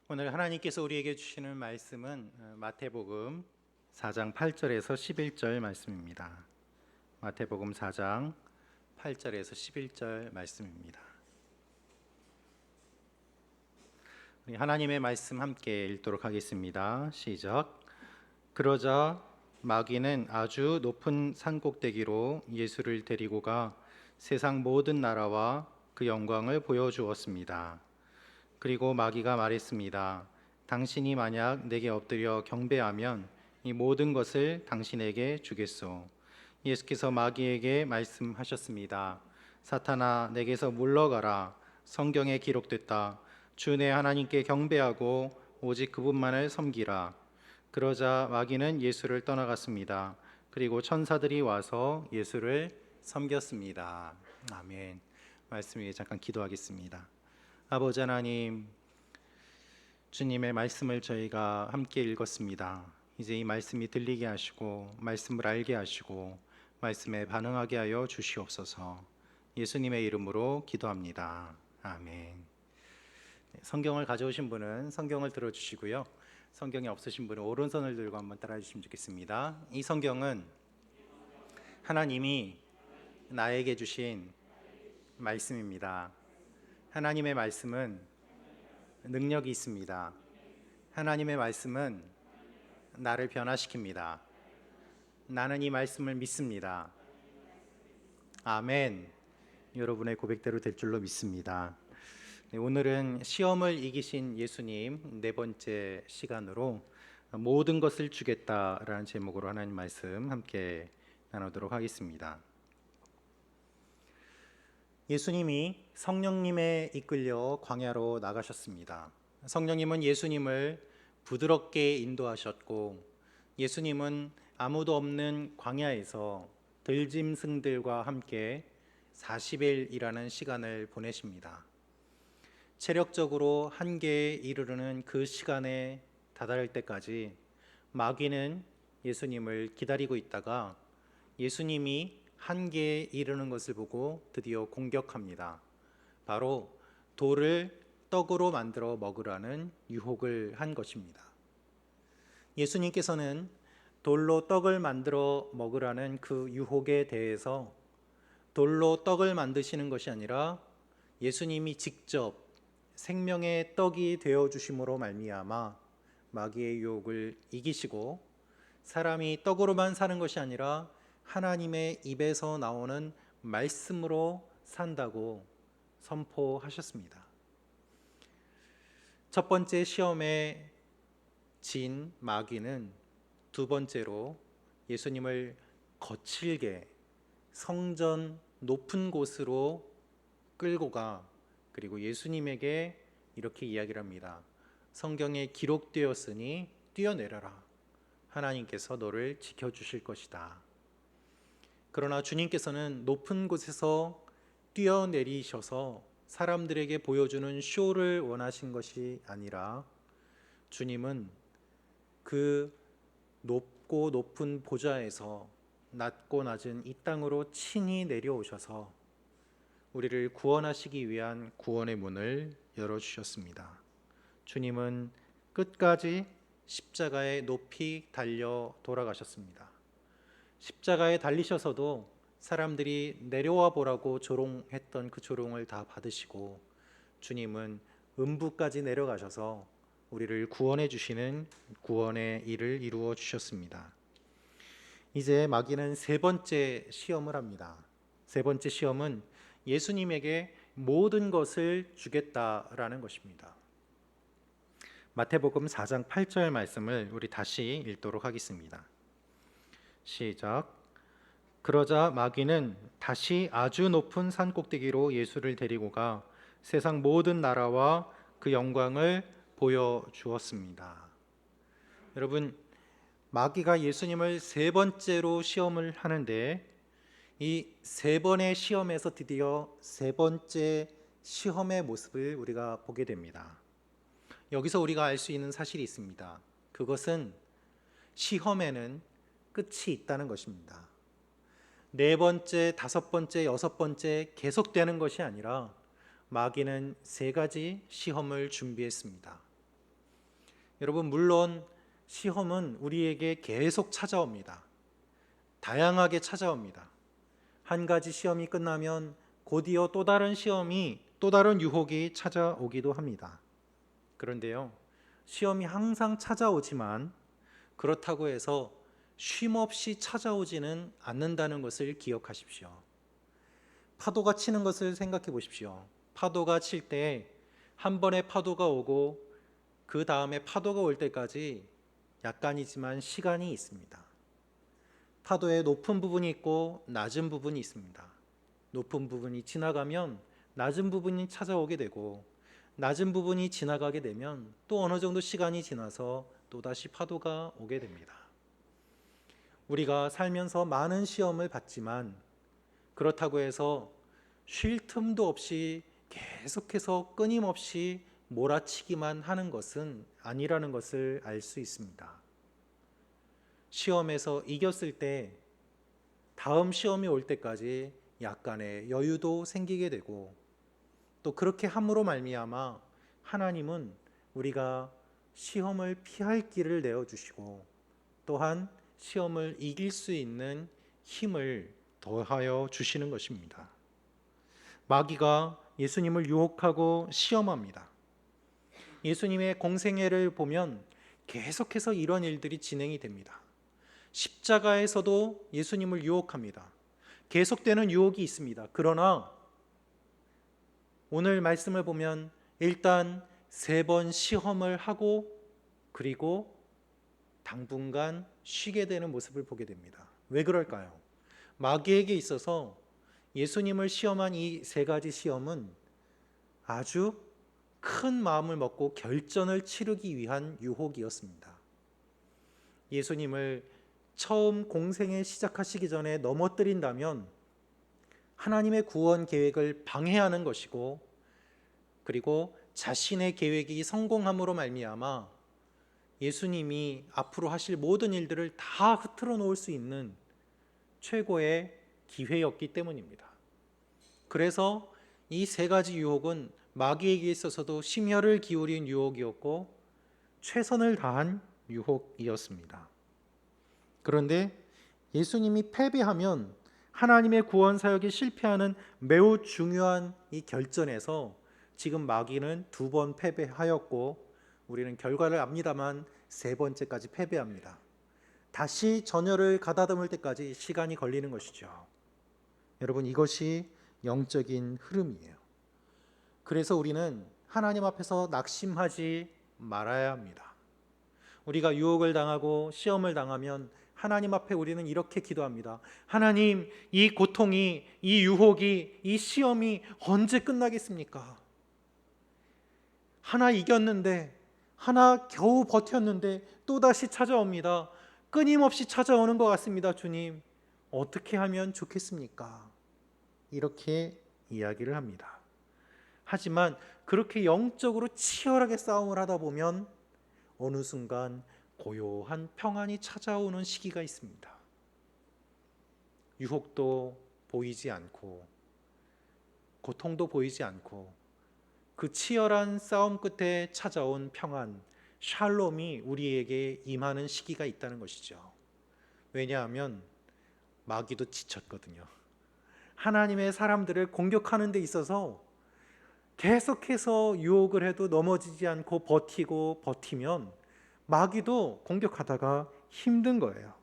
오늘 하나님께서 우리에게 주시는 말씀은 마태복음 4장 8절에서 11절 말씀입니다. 마태복음 4장 8절에서 11절 말씀입니다. 우리 하나님의 말씀 함께 읽도록 하겠습니다. 시작. 그러자 마귀는 아주 높은 산꼭대기로 예수를 데리고 가 세상 모든 나라와 그 영광을 보여주었습니다. 그리고 마귀가 말했습니다. 당신이 만약 내게 엎드려 경배하면 이 모든 것을 당신에게 주겠소. 예수께서 마귀에게 말씀하셨습니다. 사탄아, 내게서 물러가라. 성경에 기록됐다. 주 내 하나님께 경배하고 오직 그분만을 섬기라. 그러자 마귀는 예수를 떠나갔습니다. 그리고 천사들이 와서 예수를 섬겼습니다. 아멘. 말씀 위에 잠깐 기도하겠습니다. 아버지 하나님, 주님의 말씀을 저희가 함께 읽었습니다. 이제 이 말씀이 들리게 하시고 말씀을 알게 하시고 말씀에 반응하게 하여 주시옵소서. 예수님의 이름으로 기도합니다. 아멘. 성경을 가져오신 분은 성경을 들어주시고요, 성경이 없으신 분은 오른손을 들고 한번 따라해 주시면 좋겠습니다. 이 성경은 하나님이 나에게 주신 말씀입니다. 하나님의 말씀은 능력이 있습니다. 하나님의 말씀은 나를 변화시킵니다. 나는 이 말씀을 믿습니다. 아멘. 여러분의 고백대로 될 줄로 믿습니다. 오늘은 시험을 이기신 예수님 네 번째 시간으로 모든 것을 주겠다라는 제목으로 하나님 말씀 함께 나누도록 하겠습니다. 예수님이 성령님에 이끌려 광야로 나가셨습니다. 성령님은 예수님을 부드럽게 인도하셨고, 예수님은 아무도 없는 광야에서 들짐승들과 함께 40일이라는 시간을 보내십니다. 체력적으로 한계에 이르르는 그 시간에 다다를 때까지 마귀는 예수님을 기다리고 있다가 예수님이 한계에 이르는 것을 보고 드디어 공격합니다. 바로 돌을 떡으로 만들어 먹으라는 유혹을 한 것입니다. 예수님께서는 돌로 떡을 만들어 먹으라는 그 유혹에 대해서 돌로 떡을 만드시는 것이 아니라 예수님이 직접 생명의 떡이 되어 주심으로 말미암아 마귀의 유혹을 이기시고, 사람이 떡으로만 사는 것이 아니라 하나님의 입에서 나오는 말씀으로 산다고 선포하셨습니다. 첫 번째 시험에 진 마귀는 두 번째로 예수님을 거칠게 성전 높은 곳으로 끌고 가, 그리고 예수님에게 이렇게 이야기를 합니다. 성경에 기록되었으니 뛰어내려라. 하나님께서 너를 지켜주실 것이다. 그러나 주님께서는 높은 곳에서 뛰어내리셔서 사람들에게 보여주는 쇼를 원하신 것이 아니라, 주님은 그 높고 높은 보좌에서 낮고 낮은 이 땅으로 친히 내려오셔서 우리를 구원하시기 위한 구원의 문을 열어주셨습니다. 주님은 끝까지 십자가에 높이 달려 돌아가셨습니다. 십자가에 달리셔서도 사람들이 내려와 보라고 조롱했던 그 조롱을 다 받으시고, 주님은 음부까지 내려가셔서 우리를 구원해 주시는 구원의 일을 이루어 주셨습니다. 이제 마귀는 세 번째 시험을 합니다. 세 번째 시험은 예수님에게 모든 것을 주겠다라는 것입니다. 마태복음 4장 8절 말씀을 우리 다시 읽도록 하겠습니다. 시작. 그러자 마귀는 다시 아주 높은 산 꼭대기로 예수를 데리고 가 세상 모든 나라와 그 영광을 보여주었습니다. 여러분, 마귀가 예수님을 세 번째로 시험을 하는데, 이 세 번의 시험에서 드디어 세 번째 시험의 모습을 우리가 보게 됩니다. 여기서 우리가 알 수 있는 사실이 있습니다. 그것은 시험에는 끝이 있다는 것입니다. 네 번째, 다섯 번째, 여섯 번째 계속되는 것이 아니라 마귀는 세 가지 시험을 준비했습니다. 여러분, 물론 시험은 우리에게 계속 찾아옵니다. 다양하게 찾아옵니다. 한 가지 시험이 끝나면 곧이어 또 다른 시험이, 또 다른 유혹이 찾아오기도 합니다. 그런데요, 시험이 항상 찾아오지만 그렇다고 해서 쉼없이 찾아오지는 않는다는 것을 기억하십시오. 파도가 치는 것을 생각해 보십시오. 파도가 칠 때 한 번의 파도가 오고 그 다음에 파도가 올 때까지 약간이지만 시간이 있습니다. 파도에 높은 부분이 있고 낮은 부분이 있습니다. 높은 부분이 지나가면 낮은 부분이 찾아오게 되고, 낮은 부분이 지나가게 되면 또 어느 정도 시간이 지나서 또다시 파도가 오게 됩니다. 우리가 살면서 많은 시험을 받지만 그렇다고 해서 쉴 틈도 없이 계속해서 끊임없이 몰아치기만 하는 것은 아니라는 것을 알 수 있습니다. 시험에서 이겼을 때 다음 시험이 올 때까지 약간의 여유도 생기게 되고, 또 그렇게 함으로 말미암아 하나님은 우리가 시험을 피할 길을 내어주시고, 또한 시험을 이길 수 있는 힘을 더하여 주시는 것입니다. 마귀가 예수님을 유혹하고 시험합니다. 예수님의 공생애를 보면 계속해서 이런 일들이 진행이 됩니다. 십자가에서도 예수님을 유혹합니다. 계속되는 유혹이 있습니다. 그러나 오늘 말씀을 보면 일단 3번 시험을 하고 그리고 당분간 쉬게 되는 모습을 보게 됩니다. 왜 그럴까요? 마귀에게 있어서 예수님을 시험한 이 3가지 시험은 아주 큰 마음을 먹고 결전을 치르기 위한 유혹이었습니다. 예수님을 처음 공생에 시작하시기 전에 넘어뜨린다면 하나님의 구원 계획을 방해하는 것이고, 그리고 자신의 계획이 성공함으로 말미암아 예수님이 앞으로 하실 모든 일들을 다 흐트러 놓을 수 있는 최고의 기회였기 때문입니다. 그래서 이 3가지 유혹은 마귀에게 있어서도 심혈을 기울인 유혹이었고 최선을 다한 유혹이었습니다. 그런데 예수님이 패배하면 하나님의 구원 사역이 실패하는 매우 중요한 이 결전에서 지금 마귀는 2번 패배하였고, 우리는 결과를 압니다만 3번째까지 패배합니다. 다시 전열을 가다듬을 때까지 시간이 걸리는 것이죠. 여러분, 이것이 영적인 흐름이에요. 그래서 우리는 하나님 앞에서 낙심하지 말아야 합니다. 우리가 유혹을 당하고 시험을 당하면 하나님 앞에 우리는 이렇게 기도합니다. 하나님, 이 고통이, 이 유혹이, 이 시험이 언제 끝나겠습니까? 하나 이겼는데, 하나 겨우 버텼는데 또다시 찾아옵니다. 끊임없이 찾아오는 것 같습니다. 주님, 어떻게 하면 좋겠습니까? 이렇게 이야기를 합니다. 하지만 그렇게 영적으로 치열하게 싸움을 하다 보면 어느 순간 고요한 평안이 찾아오는 시기가 있습니다. 유혹도 보이지 않고 고통도 보이지 않고 그 치열한 싸움 끝에 찾아온 평안, 샬롬이 우리에게 임하는 시기가 있다는 것이죠. 왜냐하면 마귀도 지쳤거든요. 하나님의 사람들을 공격하는 데 있어서 계속해서 유혹을 해도 넘어지지 않고 버티면 마귀도 공격하다가 힘든 거예요.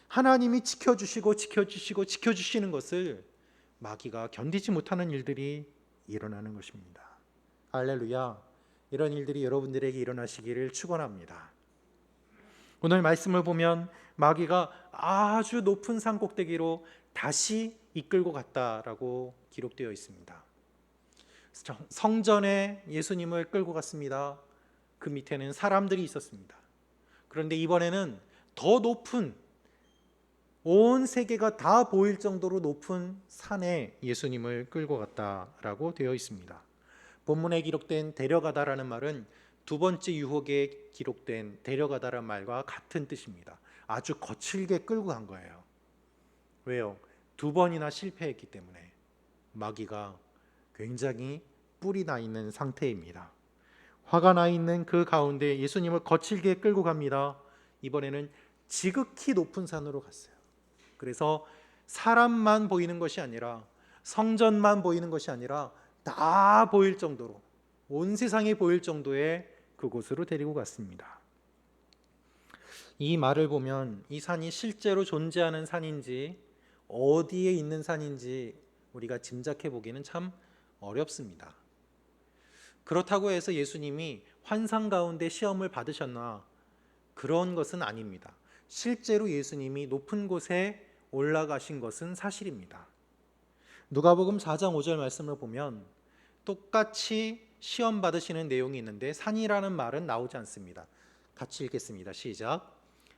하나님이 지켜주시는 것을 마귀가 견디지 못하는 일들이 일어나는 것입니다. 할렐루야. 이런 일들이 여러분들에게 일어나시기를 축원합니다. 오늘 말씀을 보면 마귀가 아주 높은 산 꼭대기로 다시 이끌고 갔다라고 기록되어 있습니다. 성전에 예수님을 끌고 갔습니다. 그 밑에는 사람들이 있었습니다. 그런데 이번에는 더 높은, 온 세계가 다 보일 정도로 높은 산에 예수님을 끌고 갔다라고 되어 있습니다. 본문에 기록된 데려가다라는 말은 2번째 유혹에 기록된 데려가다라는 말과 같은 뜻입니다. 아주 거칠게 끌고 간 거예요. 왜요? 2번이나 실패했기 때문에 마귀가 굉장히 뿔이 나 있는 상태입니다. 화가 나 있는 그 가운데 예수님을 거칠게 끌고 갑니다. 이번에는 지극히 높은 산으로 갔어요. 그래서 사람만 보이는 것이 아니라, 성전만 보이는 것이 아니라 다 보일 정도로, 온 세상이 보일 정도의 그곳으로 데리고 갔습니다. 이 말을 보면 이 산이 실제로 존재하는 산인지 어디에 있는 산인지 우리가 짐작해 보기는 참 어렵습니다. 그렇다고 해서 예수님이 환상 가운데 시험을 받으셨나? 그런 것은 아닙니다. 실제로 예수님이 높은 곳에 올라가신 것은 사실입니다. 누가복음 4장 5절 말씀을 보면 똑같이 시험 받으시는 내용이 있는데 산이라는 말은 나오지 않습니다. 같이 읽겠습니다. 시작.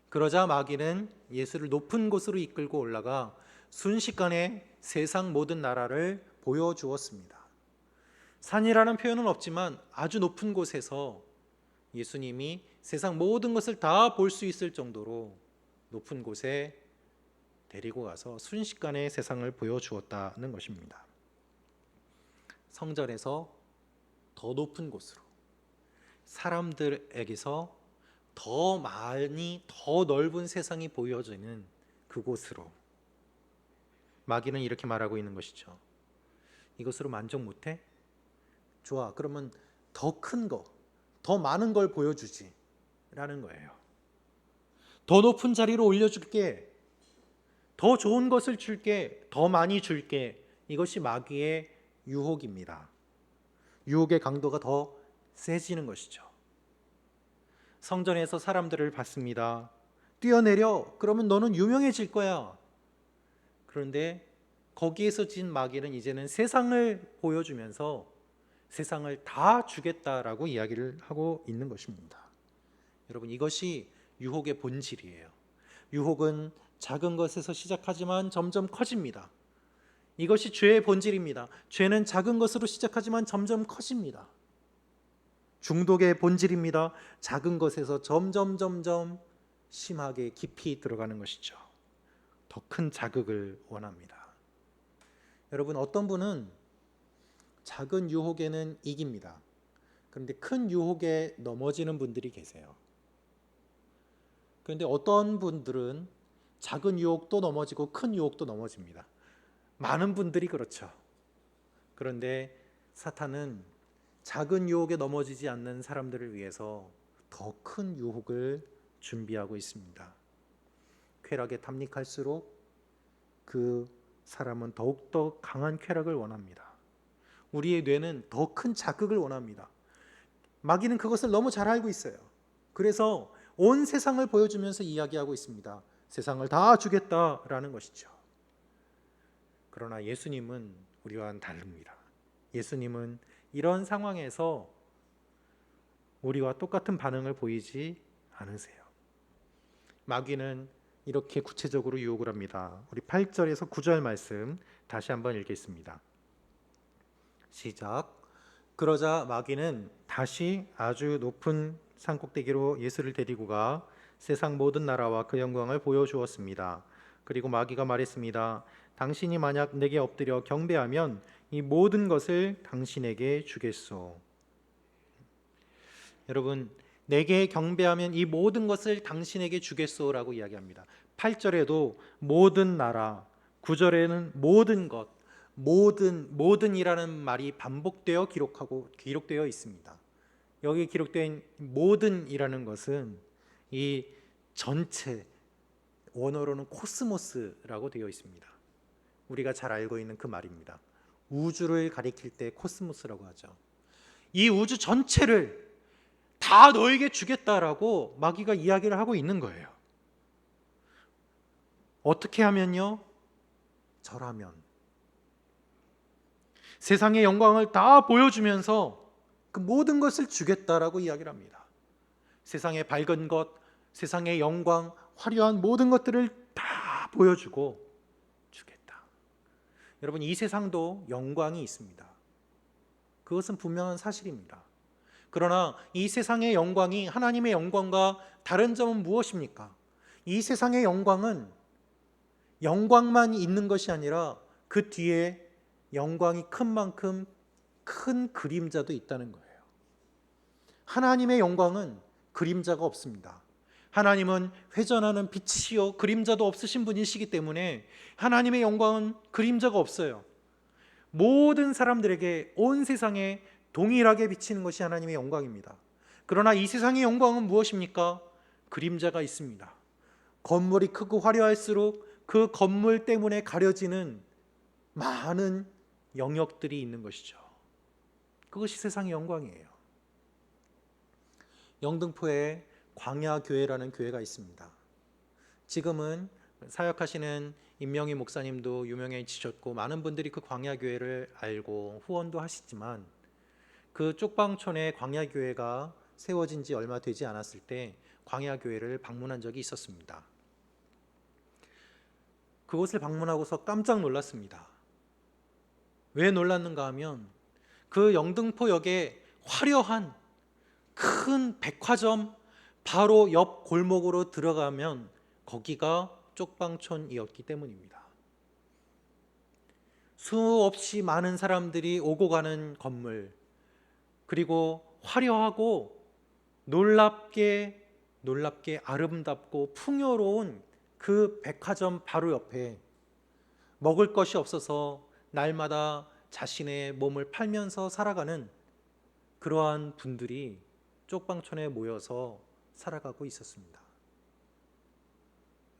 그러자 마귀는 예수를 높은 곳으로 이끌고 올라가 순식간에 세상 모든 나라를 보여주었습니다. 산이라는 표현은 없지만 아주 높은 곳에서 예수님이 세상 모든 것을 다 볼 수 있을 정도로 높은 곳에 데리고 가서 순식간에 세상을 보여주었다는 것입니다. 성전에서 더 높은 곳으로, 사람들에게서 더 많이 더 넓은 세상이 보여지는 그곳으로. 마귀는 이렇게 말하고 있는 것이죠. 이것으로 만족 못해? 좋아, 그러면 더 큰 거, 더 많은 걸 보여주지 라는 거예요. 더 높은 자리로 올려줄게, 더 좋은 것을 줄게, 더 많이 줄게. 이것이 마귀의 유혹입니다. 유혹의 강도가 더 세지는 것이죠. 성전에서 사람들을 봤습니다. 뛰어내려, 그러면 너는 유명해질 거야. 그런데 거기에서 진 마귀는 이제는 세상을 보여주면서 세상을 다 주겠다라고 이야기를 하고 있는 것입니다. 여러분, 이것이 유혹의 본질이에요. 유혹은 작은 것에서 시작하지만 점점 커집니다. 이것이 죄의 본질입니다. 죄는 작은 것으로 시작하지만 점점 커집니다. 중독의 본질입니다. 작은 것에서 점점 심하게 깊이 들어가는 것이죠. 더 큰 자극을 원합니다. 여러분, 어떤 분은 작은 유혹에는 이깁니다. 그런데 큰 유혹에 넘어지는 분들이 계세요. 그런데 어떤 분들은 작은 유혹도 넘어지고 큰 유혹도 넘어집니다. 많은 분들이 그렇죠. 그런데 사탄은 작은 유혹에 넘어지지 않는 사람들을 위해서 더 큰 유혹을 준비하고 있습니다. 쾌락에 탐닉할수록 그 사람은 더욱더 강한 쾌락을 원합니다. 우리의 뇌는 더 큰 자극을 원합니다. 마귀는 그것을 너무 잘 알고 있어요. 그래서 온 세상을 보여주면서 이야기하고 있습니다. 세상을 다 주겠다라는 것이죠. 그러나 예수님은 우리와는 다릅니다. 예수님은 이런 상황에서 우리와 똑같은 반응을 보이지 않으세요. 마귀는 이렇게 구체적으로 유혹을 합니다. 우리 8절에서 9절 말씀 다시 한번 읽겠습니다. 시작. 그러자 마귀는 다시 아주 높은 산꼭대기로 예수를 데리고 가 세상 모든 나라와 그 영광을 보여주었습니다. 그리고 마귀가 말했습니다. 당신이 만약 내게 엎드려 경배하면 이 모든 것을 당신에게 주겠소. 여러분, 내게 경배하면 이 모든 것을 당신에게 주겠소라고 이야기합니다. 8절에도 모든 나라, 9절에는 모든 것, 모든이라는 말이 반복되어 기록되어 있습니다. 여기 기록된 모든이라는 것은 이 전체, 원어로는 코스모스라고 되어 있습니다. 우리가 잘 알고 있는 그 말입니다. 우주를 가리킬 때 코스모스라고 하죠. 이 우주 전체를 다 너에게 주겠다라고 마귀가 이야기를 하고 있는 거예요. 어떻게 하면요? 절하면. 세상의 영광을 다 보여주면서 그 모든 것을 주겠다라고 이야기를 합니다. 세상의 밝은 것, 세상의 영광, 화려한 모든 것들을 다 보여주고 주겠다. 여러분, 이 세상도 영광이 있습니다. 그것은 분명한 사실입니다. 그러나 이 세상의 영광이 하나님의 영광과 다른 점은 무엇입니까? 이 세상의 영광은 영광만 있는 것이 아니라 그 뒤에 영광이 큰 만큼 큰 그림자도 있다는 거예요. 하나님의 영광은 그림자가 없습니다. 하나님은 회전하는 빛이시요 그림자도 없으신 분이시기 때문에 하나님의 영광은 그림자가 없어요. 모든 사람들에게 온 세상에 동일하게 비치는 것이 하나님의 영광입니다. 그러나 이 세상의 영광은 무엇입니까? 그림자가 있습니다. 건물이 크고 화려할수록 그 건물 때문에 가려지는 많은 영역들이 있는 것이죠. 그것이 세상의 영광이에요. 영등포에 광야교회라는 교회가 있습니다. 지금은 사역하시는 임명희 목사님도 유명해지셨고 많은 분들이 그 광야교회를 알고 후원도 하시지만 그 쪽방촌에 광야교회가 세워진 지 얼마 되지 않았을 때 광야교회를 방문한 적이 있었습니다. 그곳을 방문하고서 깜짝 놀랐습니다. 왜 놀랐는가 하면 그 영등포역에 화려한 큰 백화점 바로 옆 골목으로 들어가면 거기가 쪽방촌이었기 때문입니다. 수없이 많은 사람들이 오고 가는 건물, 그리고 화려하고 놀랍게 아름답고 풍요로운 그 백화점 바로 옆에 먹을 것이 없어서 날마다 자신의 몸을 팔면서 살아가는 그러한 분들이 쪽방촌에 모여서 살아가고 있었습니다.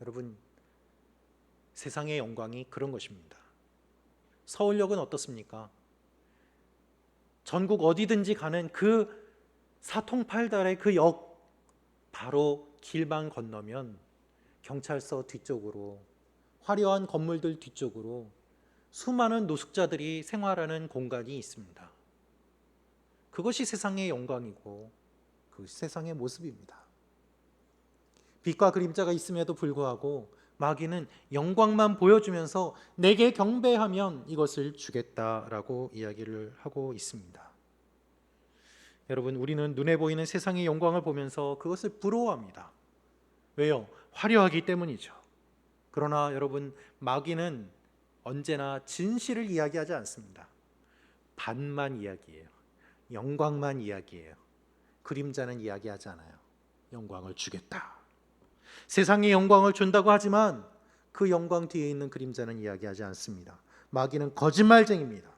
여러분, 세상의 영광이 그런 것입니다. 서울역은 어떻습니까? 전국 어디든지 가는 그 사통팔달의 그 역 바로 길만 건너면 경찰서 뒤쪽으로 화려한 건물들 뒤쪽으로 수많은 노숙자들이 생활하는 공간이 있습니다. 그것이 세상의 영광이고 그것이 세상의 모습입니다. 빛과 그림자가 있음에도 불구하고 마귀는 영광만 보여주면서 내게 경배하면 이것을 주겠다라고 이야기를 하고 있습니다. 여러분, 우리는 눈에 보이는 세상의 영광을 보면서 그것을 부러워합니다. 왜요? 화려하기 때문이죠. 그러나 여러분, 마귀는 언제나 진실을 이야기하지 않습니다. 반만 이야기해요. 영광만 이야기해요. 그림자는 이야기하지 않아요. 영광을 주겠다. 세상의 영광을 준다고 하지만 그 영광 뒤에 있는 그림자는 이야기하지 않습니다. 마귀는 거짓말쟁이입니다.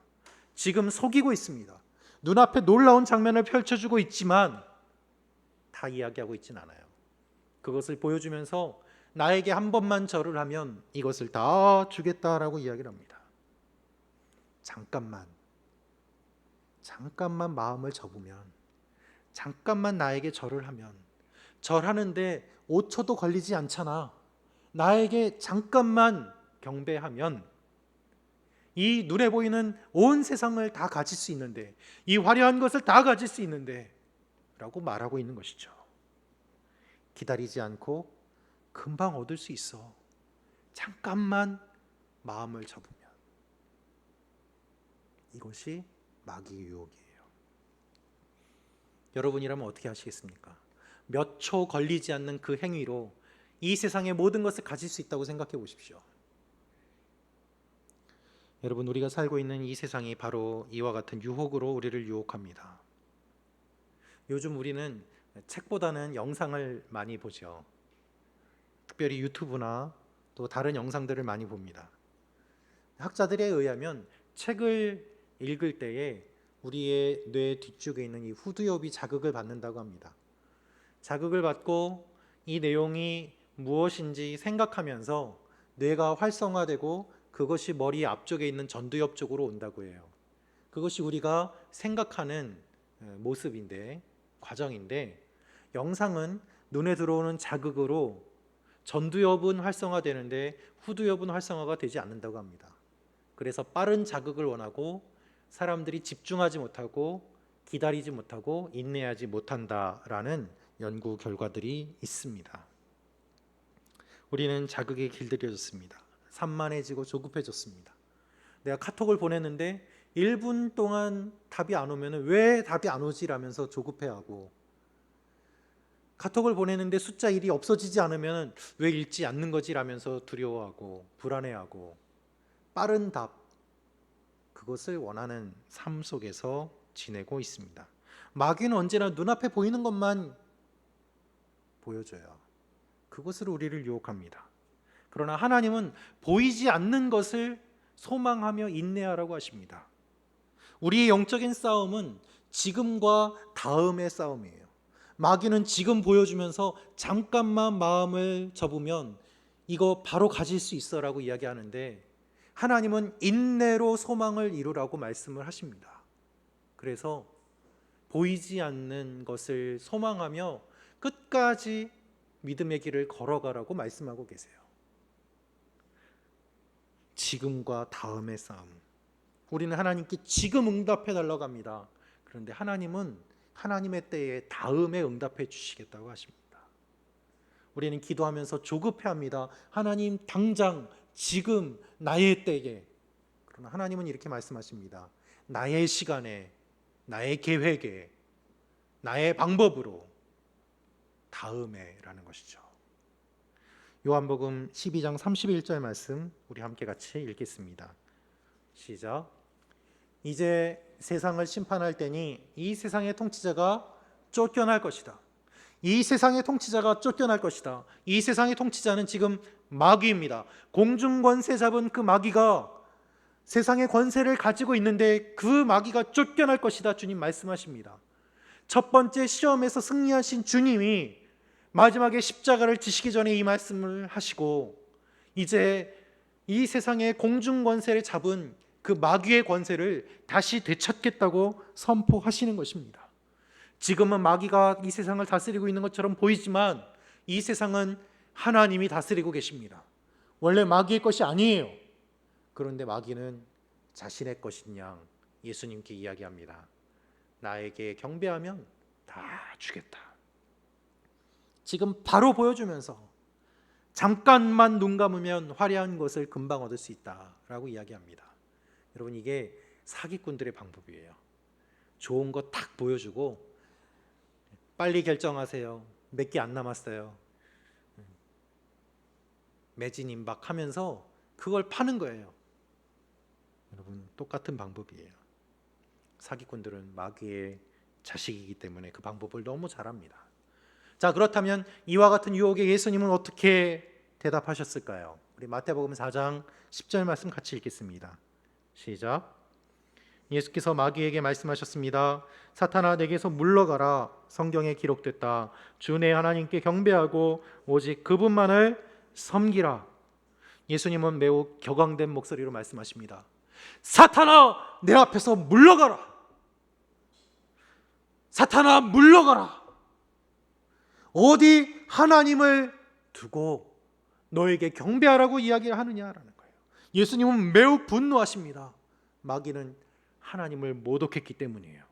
지금 속이고 있습니다. 눈앞에 놀라운 장면을 펼쳐주고 있지만 다 이야기하고 있진 않아요. 그것을 보여주면서 나에게 한 번만 절을 하면 이것을 다 주겠다라고 이야기를 합니다. 잠깐만 마음을 접으면, 잠깐만 나에게 절을 하면, 절하는데 5초도 걸리지 않잖아. 나에게 잠깐만 경배하면 이 눈에 보이는 온 세상을 다 가질 수 있는데, 이 화려한 것을 다 가질 수 있는데 라고 말하고 있는 것이죠. 기다리지 않고 금방 얻을 수 있어. 잠깐만 마음을 접으면. 이것이 마귀의 유혹이에요. 여러분이라면 어떻게 하시겠습니까? 몇 초 걸리지 않는 그 행위로 이 세상의 모든 것을 가질 수 있다고 생각해 보십시오. 여러분, 우리가 살고 있는 이 세상이 바로 이와 같은 유혹으로 우리를 유혹합니다. 요즘 우리는 책보다는 영상을 많이 보죠. 특별히 유튜브나 또 다른 영상들을 많이 봅니다. 학자들에 의하면 책을 읽을 때에 우리의 뇌 뒤쪽에 있는 이 후두엽이 자극을 받는다고 합니다. 자극을 받고 이 내용이 무엇인지 생각하면서 뇌가 활성화되고 그것이 머리 앞쪽에 있는 전두엽 쪽으로 온다고 해요. 그것이 우리가 생각하는 모습인데, 과정인데, 영상은 눈에 들어오는 자극으로 전두엽은 활성화되는데 후두엽은 활성화가 되지 않는다고 합니다. 그래서 빠른 자극을 원하고 사람들이 집중하지 못하고 기다리지 못하고 인내하지 못한다라는 연구 결과들이 있습니다. 우리는 자극에 길들여졌습니다. 산만해지고 조급해졌습니다. 내가 카톡을 보냈는데 1분 동안 답이 안 오면 왜 답이 안 오지? 라면서 조급해하고, 카톡을 보냈는데 숫자 1이 없어지지 않으면 왜 읽지 않는 거지? 라면서 두려워하고 불안해하고, 빠른 답, 그것을 원하는 삶 속에서 지내고 있습니다. 마귀는 언제나 눈앞에 보이는 것만 보여줘요. 그것으로 우리를 유혹합니다. 그러나 하나님은 보이지 않는 것을 소망하며 인내하라고 하십니다. 우리의 영적인 싸움은 지금과 다음의 싸움이에요. 마귀는 지금 보여주면서 잠깐만 마음을 접으면 이거 바로 가질 수 있어라고 이야기하는데, 하나님은 인내로 소망을 이루라고 말씀을 하십니다. 그래서 보이지 않는 것을 소망하며 끝까지 믿음의 길을 걸어가라고 말씀하고 계세요. 지금과 다음의 싸움. 우리는 하나님께 지금 응답해 달라고 합니다. 그런데 하나님은 하나님의 때에 다음에 응답해 주시겠다고 하십니다. 우리는 기도하면서 조급해합니다. 하나님 당장 지금 나의 때에. 그러나 하나님은 이렇게 말씀하십니다. 나의 시간에, 나의 계획에, 나의 방법으로, 다음에라는 것이죠. 요한복음 12장 31절 말씀 우리 함께 같이 읽겠습니다. 시작. 이제 세상을 심판할 때니 이 세상의 통치자가 쫓겨날 것이다. 이 세상의 통치자가 쫓겨날 것이다. 이 세상의 통치자는 지금 마귀입니다. 공중권세 잡은 그 마귀가 세상의 권세를 가지고 있는데 그 마귀가 쫓겨날 것이다. 주님 말씀하십니다. 첫 번째 시험에서 승리하신 주님이 마지막에 십자가를 지시기 전에 이 말씀을 하시고, 이제 이 세상의 공중권세를 잡은 그 마귀의 권세를 다시 되찾겠다고 선포하시는 것입니다. 지금은 마귀가 이 세상을 다스리고 있는 것처럼 보이지만 이 세상은 하나님이 다스리고 계십니다. 원래 마귀의 것이 아니에요. 그런데 마귀는 자신의 것인 양 예수님께 이야기합니다. 나에게 경배하면 다 주겠다. 지금 바로 보여주면서 잠깐만 눈 감으면 화려한 것을 금방 얻을 수 있다라고 이야기합니다. 여러분, 이게 사기꾼들의 방법이에요. 좋은 거 탁 보여주고 빨리 결정하세요. 몇 개 안 남았어요. 매진 임박하면서 그걸 파는 거예요. 여러분, 똑같은 방법이에요. 사기꾼들은 마귀의 자식이기 때문에 그 방법을 너무 잘합니다. 자, 그렇다면 이와 같은 유혹에 예수님은 어떻게 대답하셨을까요? 우리 마태복음 4장 10절 말씀 같이 읽겠습니다. 시작. 예수께서 마귀에게 말씀하셨습니다. 사탄아, 내게서 물러가라. 성경에 기록됐다. 주 내 하나님께 경배하고 오직 그분만을 섬기라. 예수님은 매우 격앙된 목소리로 말씀하십니다. 사탄아, 내 앞에서 물러가라. 사탄아, 물러가라. 어디 하나님을 두고 너에게 경배하라고 이야기를 하느냐라는 거예요. 예수님은 매우 분노하십니다. 마귀는 하나님을 모독했기 때문이에요.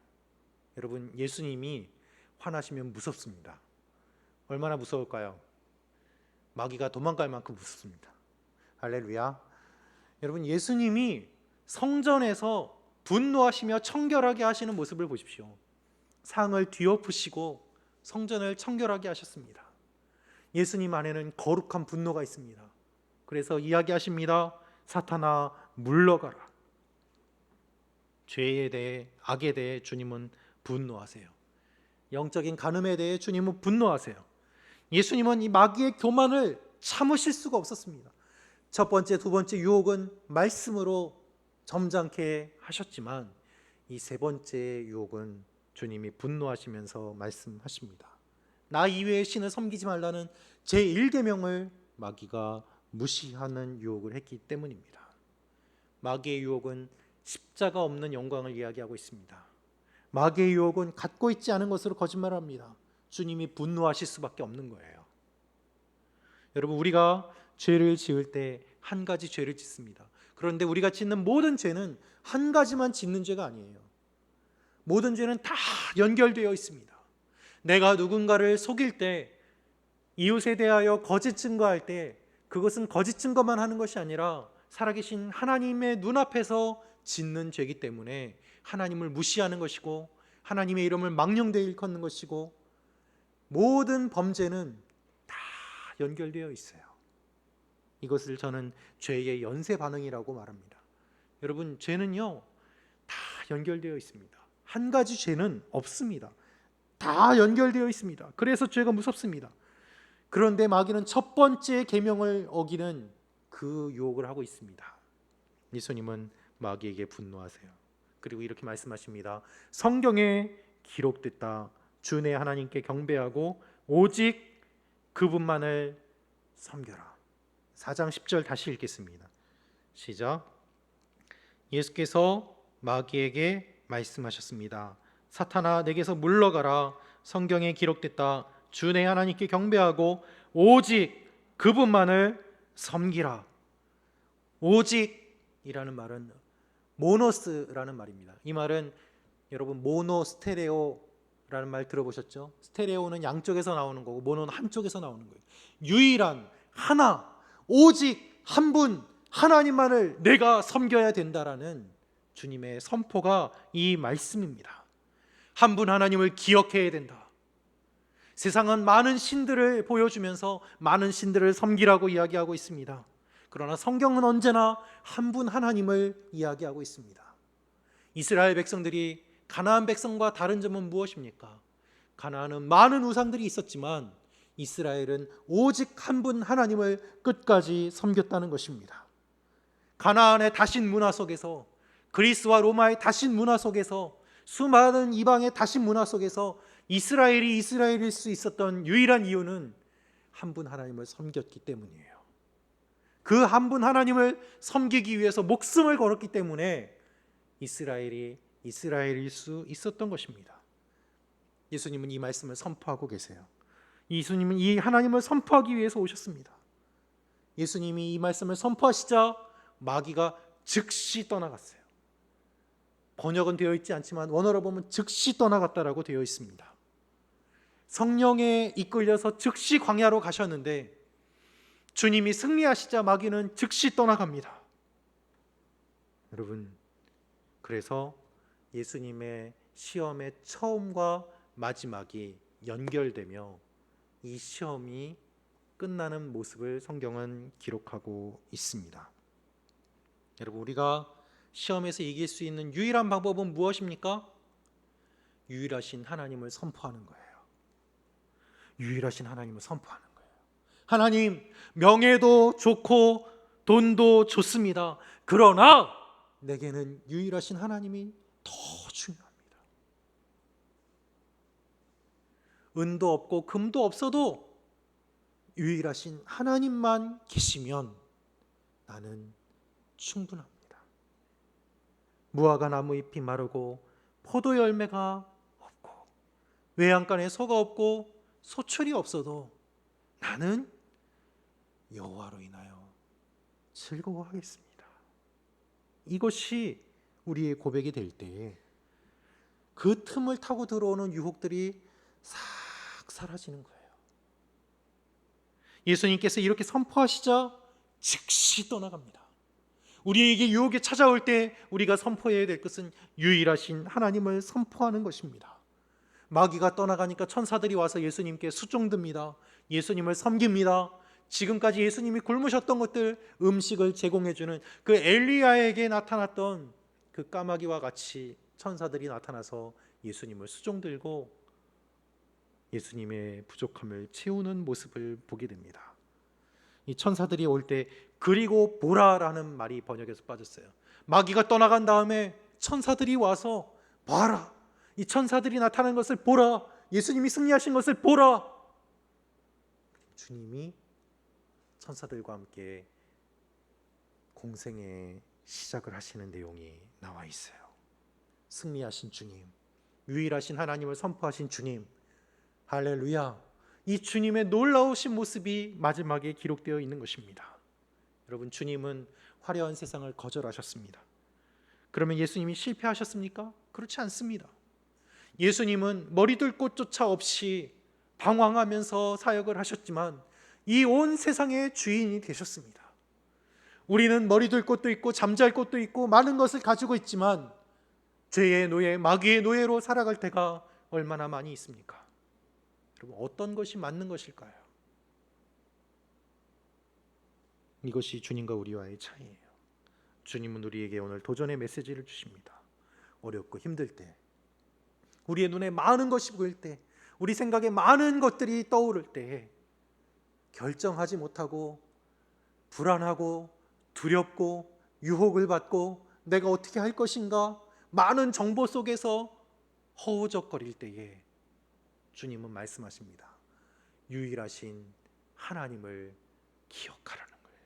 여러분, 예수님이 화나시면 무섭습니다. 얼마나 무서울까요? 마귀가 도망갈 만큼 무섭습니다. 할렐루야. 여러분, 예수님이 성전에서 분노하시며 청결하게 하시는 모습을 보십시오. 상을 뒤엎으시고 성전을 청결하게 하셨습니다. 예수님 안에는 거룩한 분노가 있습니다. 그래서 이야기하십니다. 사탄아, 물러가라. 죄에 대해, 악에 대해 주님은 분노하세요. 영적인 간음에 대해 주님은 분노하세요. 예수님은 이 마귀의 교만을 참으실 수가 없었습니다. 첫 번째, 두 번째 유혹은 말씀으로 점잖게 하셨지만 이 세 번째 유혹은 주님이 분노하시면서 말씀하십니다. 나 이외의 신을 섬기지 말라는 제1계명을 마귀가 무시하는 유혹을 했기 때문입니다. 마귀의 유혹은 십자가 없는 영광을 이야기하고 있습니다. 마귀의 유혹은 갖고 있지 않은 것으로 거짓말합니다. 주님이 분노하실 수밖에 없는 거예요. 여러분, 우리가 죄를 지을 때 한 가지 죄를 짓습니다. 그런데 우리가 짓는 모든 죄는 한 가지만 짓는 죄가 아니에요. 모든 죄는 다 연결되어 있습니다. 내가 누군가를 속일 때, 이웃에 대하여 거짓 증거할 때 그것은 거짓 증거만 하는 것이 아니라 살아계신 하나님의 눈앞에서 짓는 죄이기 때문에 하나님을 무시하는 것이고 하나님의 이름을 망령되이 일컫는 것이고 모든 범죄는 다 연결되어 있어요. 이것을 저는 죄의 연쇄 반응이라고 말합니다. 여러분, 죄는요 다 연결되어 있습니다. 한 가지 죄는 없습니다. 다 연결되어 있습니다. 그래서 죄가 무섭습니다. 그런데 마귀는 첫 번째 계명을 어기는 그 유혹을 하고 있습니다. 예수님은 마귀에게 분노하세요. 그리고 이렇게 말씀하십니다. 성경에 기록됐다. 주 내 하나님께 경배하고 오직 그분만을 섬겨라. 4장 10절 다시 읽겠습니다. 시작. 예수께서 마귀에게 말씀하셨습니다. 사탄아, 내게서 물러가라. 성경에 기록됐다. 주 내 하나님께 경배하고 오직 그분만을 섬기라. 오직이라는 말은 모노스라는 말입니다. 이 말은 여러분 모노 스테레오라는 말 들어보셨죠? 스테레오는 양쪽에서 나오는 거고 모노는 한쪽에서 나오는 거예요. 유일한 하나, 오직 한 분 하나님만을 내가 섬겨야 된다라는 주님의 선포가 이 말씀입니다. 한 분 하나님을 기억해야 된다. 세상은 많은 신들을 보여주면서 많은 신들을 섬기라고 이야기하고 있습니다. 그러나 성경은 언제나 한 분 하나님을 이야기하고 있습니다. 이스라엘 백성들이 가나안 백성과 다른 점은 무엇입니까? 가나안은 많은 우상들이 있었지만 이스라엘은 오직 한 분 하나님을 끝까지 섬겼다는 것입니다. 가나안의 다신 문화 속에서, 그리스와 로마의 다신 문화 속에서, 수많은 이방의 다신 문화 속에서 이스라엘이 이스라엘일 수 있었던 유일한 이유는 한 분 하나님을 섬겼기 때문이에요. 그 한 분 하나님을 섬기기 위해서 목숨을 걸었기 때문에 이스라엘이 이스라엘일 수 있었던 것입니다. 예수님은 이 말씀을 선포하고 계세요. 예수님은 이 하나님을 선포하기 위해서 오셨습니다. 예수님이 이 말씀을 선포하시자 마귀가 즉시 떠나갔어요. 번역은 되어 있지 않지만 원어로 보면 즉시 떠나갔다라고 되어 있습니다. 성령에 이끌려서 즉시 광야로 가셨는데 주님이 승리하시자 마귀는 즉시 떠나갑니다. 여러분, 그래서 예수님의 시험의 처음과 마지막이 연결되며 이 시험이 끝나는 모습을 성경은 기록하고 있습니다. 여러분, 우리가 시험에서 이길 수 있는 유일한 방법은 무엇입니까? 유일하신 하나님을 선포하는 거예요. 유일하신 하나님을 선포하는 거예요. 하나님, 명예도 좋고 돈도 좋습니다. 그러나 내게는 유일하신 하나님이 더 중요합니다. 은도 없고 금도 없어도 유일하신 하나님만 계시면 나는 충분합니다. 무화과 나무 잎이 마르고 포도 열매가 없고 외양간에 소가 없고 소출이 없어도 나는 여호와로 인하여 즐거워하겠습니다. 이것이 우리의 고백이 될 때에 그 틈을 타고 들어오는 유혹들이 싹 사라지는 거예요. 예수님께서 이렇게 선포하시자 즉시 떠나갑니다. 우리에게 유혹이 찾아올 때 우리가 선포해야 될 것은 유일하신 하나님을 선포하는 것입니다. 마귀가 떠나가니까 천사들이 와서 예수님께 수종듭니다. 예수님을 섬깁니다. 지금까지 예수님이 굶으셨던 것들, 음식을 제공해주는 그 엘리야에게 나타났던 그 까마귀와 같이 천사들이 나타나서 예수님을 수종들고 예수님의 부족함을 채우는 모습을 보게 됩니다. 이 천사들이 올 때 그리고 보라라는 말이 번역에서 빠졌어요. 마귀가 떠나간 다음에 천사들이 와서 봐라, 이 천사들이 나타난 것을 보라, 예수님이 승리하신 것을 보라. 주님이 천사들과 함께 공생의 시작을 하시는 내용이 나와 있어요. 승리하신 주님, 유일하신 하나님을 선포하신 주님, 할렐루야. 이 주님의 놀라우신 모습이 마지막에 기록되어 있는 것입니다. 여러분, 주님은 화려한 세상을 거절하셨습니다. 그러면 예수님이 실패하셨습니까? 그렇지 않습니다. 예수님은 머리둘 곳조차 없이 방황하면서 사역을 하셨지만 이 온 세상의 주인이 되셨습니다. 우리는 머리둘 곳도 있고 잠잘 곳도 있고 많은 것을 가지고 있지만 죄의 노예, 마귀의 노예로 살아갈 때가 얼마나 많이 있습니까? 여러분, 어떤 것이 맞는 것일까요? 이것이 주님과 우리와의 차이예요. 주님은 우리에게 오늘 도전의 메시지를 주십니다. 어렵고 힘들 때 우리의 눈에 많은 것이 보일 때, 우리 생각에 많은 것들이 떠오를 때 결정하지 못하고 불안하고 두렵고 유혹을 받고 내가 어떻게 할 것인가 많은 정보 속에서 허우적거릴 때에 주님은 말씀하십니다. 유일하신 하나님을 기억하라는 거예요.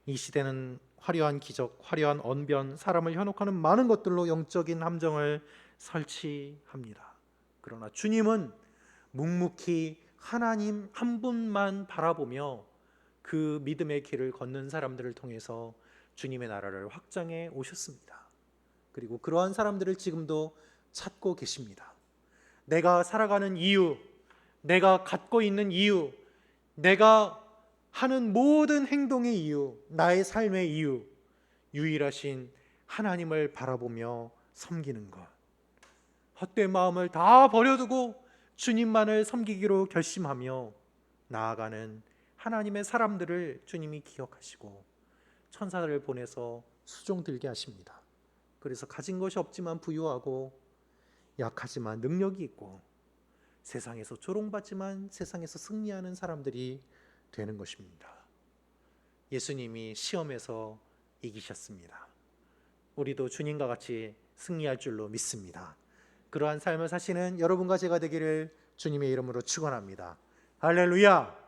이 시대는 화려한 기적, 화려한 언변, 사람을 현혹하는 많은 것들로 영적인 함정을 설치합니다. 그러나 주님은 묵묵히 하나님 한 분만 바라보며 그 믿음의 길을 걷는 사람들을 통해서 주님의 나라를 확장해 오셨습니다. 그리고 그러한 사람들을 지금도 찾고 계십니다. 내가 살아가는 이유, 내가 갖고 있는 이유, 내가 하는 모든 행동의 이유, 나의 삶의 이유, 유일하신 하나님을 바라보며 섬기는 것. 헛된 마음을 다 버려두고 주님만을 섬기기로 결심하며 나아가는 하나님의 사람들을 주님이 기억하시고 천사들을 보내서 수종 들게 하십니다. 그래서 가진 것이 없지만 부유하고 약하지만 능력이 있고 세상에서 조롱받지만 세상에서 승리하는 사람들이 되는 것입니다. 예수님이 시험에서 이기셨습니다. 우리도 주님과 같이 승리할 줄로 믿습니다. 그러한 삶을 사시는 여러분과 제가 되기를 주님의 이름으로 축원합니다. 할렐루야!